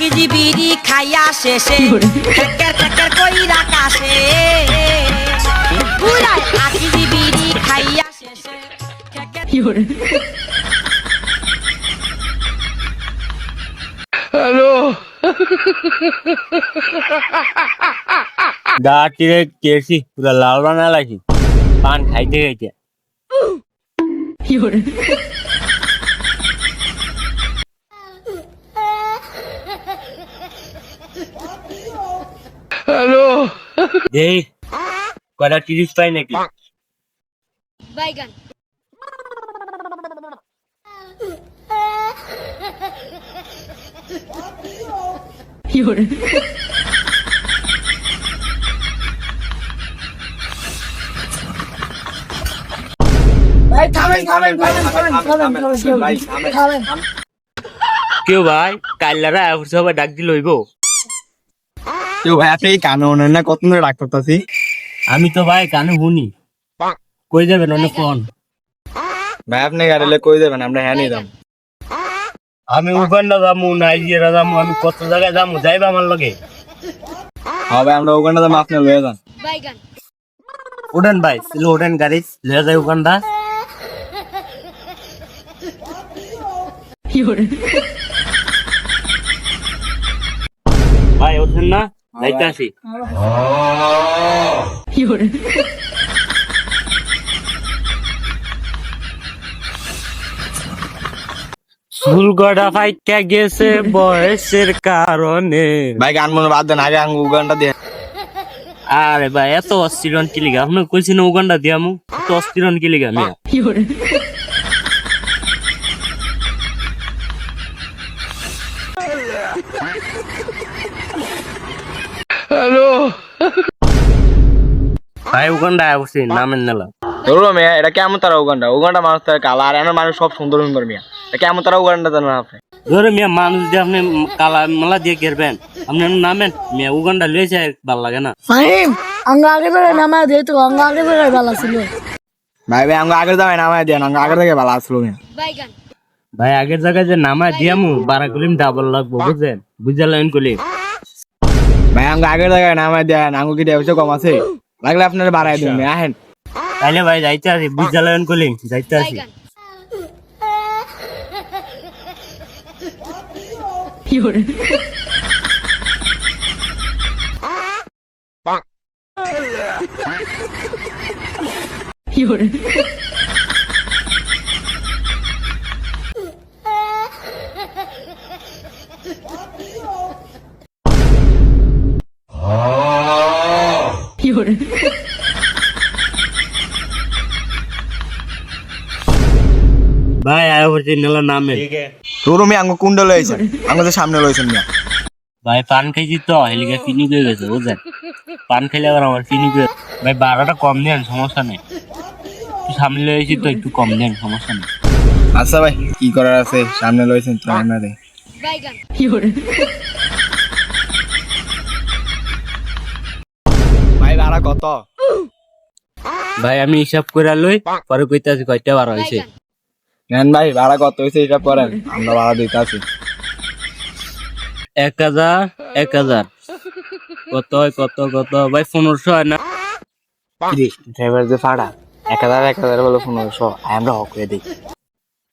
KG বিড়ি খাইয়া শেষে ঠেকের ঠেকের কইরা কাশে পুরা 1 কেজি বিড়ি খাইয়া শেষে ঠেকের হ্যালো দাঁড়িয়ে কেছি পুরা লাল বানা লাগি পান খাইতে খাইতে হ্যালো এই কয়টা 30 পাই নাকি বাইগান ভাই থামেন কেউ ভাই কাইলারা সবাই ডাক দিল হইব কেউ ভাই আপনি কানে ওনেন না কত ধরে ডাক করতেছি আমি তো ভাই কানে শুনি কই যাবেন অনেক কোন ভাই আপনি গাড়িলে কই যাবেন আমরা হ্যাঁ নিয়ে যাম আমি উগান্ডা যাবো নাইজেরিয়া যাবো আমি কত জায়গায় যাবো যাইবা আমার লগে হ্যাঁ ভাই আমরা ওখানে যাবো আপনি লয়ে যান বাইগান উড়েন ভাই চলো উড়েন গাড়ি লয়ে যাই উগান্ডা ভাই ওঠেন না যাইতে আসি চুল গড়া ফাইটা গেছে বয়সের কারণে ভাই গান মনে বাদ দেন আগে আঙ্গু উগানটা দিয়ে আরে ভাই এত অস্থিরন কি লিগা আপনি কইছেন উগান্ডা দিয়ামু এত অস্থিরন কি লিগা মিয়া হ্যালো ভাই উগান্ডা আইছি নামেন নালা ধরো মিয়া এটা কেমন তারা উগান্ডা মানুষ তার কালা আর এমন মানুষ সব সুন্দর সুন্দর মিয়া এটা কেমন তারা উগান্ডা জানেন আপনি ধরে মিয়া মানুষ দিয়ে আপনি কালা মালা দিয়ে গেরবেন আপনি নামেন মিয়া উগান্ডা লইছে ভাল লাগে না ফাহিম আঙ্গা আগে ধরে নামা দে তো আঙ্গা আগে ধরে ভালো ছিল ভাই ভাই আঙ্গু আগে যাবেন নামায় দিয়ে আঙ্গু আগে থেকে ভালো আসলো মিয়া বাইগান ভাই আগের জায়গায় যে নামা দিয়ামু 12 কলিম ডাবল লাগবো বুঝছেন বুঝালেন কলিম ভাই আঙ্গু আগের জায়গায় নামায় দিয়ে আঙ্গু কি দেওয়া কম আছে লাগলে আপনারা বাড়াই দিন আহেন তাইলে ভাই যাইতে আসি বুঝালেন কলিম যাইতে আসি বাইগান ভাই আয় হচ্ছে নেলা নামে তোর মি আঙ্গু কুন্ডা লইছেন আঙ্গু তো সামনে লইছেন মিয়া ভাই পান খাইছি তো এলিগা ফিনি হয়ে গেছে বুঝছেন পান খেলে আবার আমার ফিনি ভাই 12টা কম দেন সমস্যা নেই একটু সামনে লইছি তো একটু কম দেন সমস্যা নেই আচ্ছা ভাই কি করার আছে সামনে লইছেন তো আমরা দে বাইগান ভাই ভাড়া কত ভাই আমি হিসাব করে লই পরে কইতাছি কয়টা বার হইছে নেন ভাই ভাড়া কত হইছে এটা করেন আমরা ভাড়া দিতে আছি 1000 কত হয় কত ভাই 1500 হয় না ড্রাইভার যে ভাড়া 1000 বলে 1500 আমরা হক করে দেই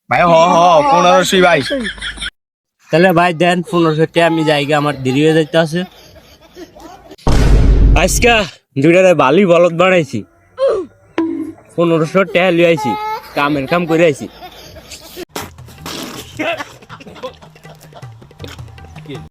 ভাই হ 1500 ভাই তাহলে ভাই দেন 1500 টা আমি যাইগা আমার দেরি হয়ে যাইতে আছে আজকা দুইটারে বালি বলদ বানাইছি 1500 টাকা লিয়ে আইছি কামের কাম করে আইছি